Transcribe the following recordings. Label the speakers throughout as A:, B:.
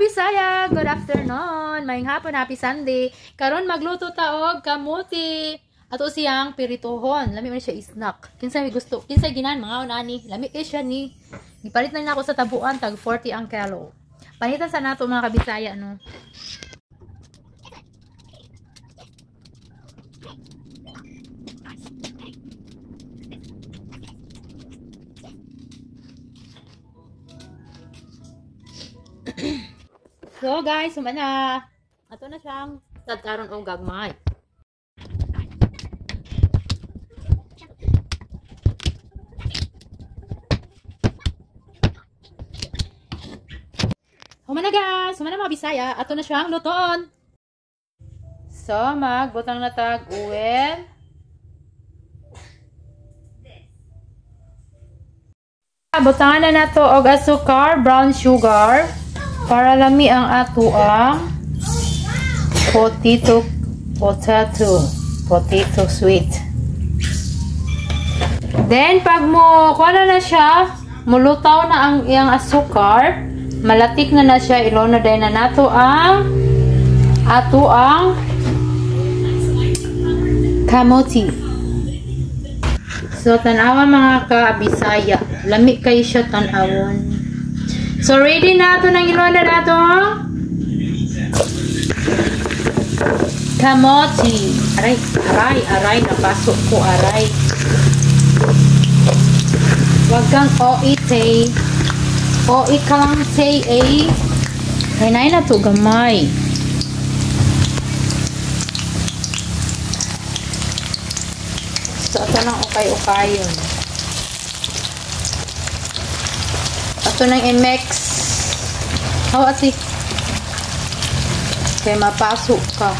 A: Bisaya, good afternoon. Maayong hapon, happy Sunday. Karon magluto ta og kamuti. Ato siyang piritohon. Lami man siya snack. Kinsa may gusto? Kinsa ginan mga unani? Lami kay siya ni. Gipalit na ako sa tabuan tag 40 ang kilo. Panitan sa nato mga kabisaya no. So guys, sumana. Ato na siyang tadkaron og gagmay. Sumana guys, sumana mga Bisaya. Ato na siyang lutoon. So magbutang na tag oil. Butangan na nato og asukar, brown sugar. Para lami ang ato ang potato sweet. Then pag mo kuha na siya, mulutaw na ang iyang asukar, malatik na siya, ilona day na nato ang ato ang kamuti. So tanawa mga ka-Bisaya, lami kayo siya tanawon. So, ready na ito ng ilona na ito. Kamote. Aray. Napasok ko, aray. Huwag kang o-ite. O-ikang say eh. Hinay na ito, gamay. So, ito ng ukay-ukayon. Ito nang i-mix. Ati. Kaya mapasok ka.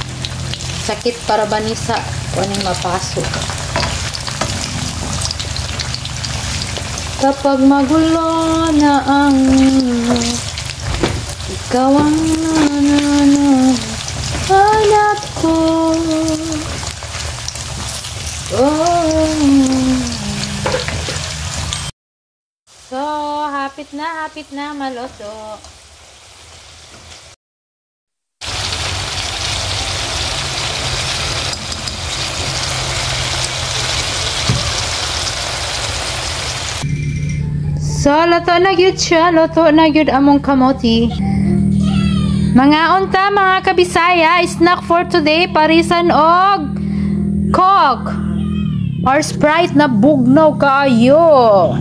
A: Sakit para banisa. Kuning mapasok. Kapag magulo na ang ikaw ang hanap ko. So, hapit na maluto. So, luto na gyud siya. Luto na gyud among kamuti. Mga unta, mga kabisaya, snack for today, parisan og Coke or Sprite na bugnaw kaayo.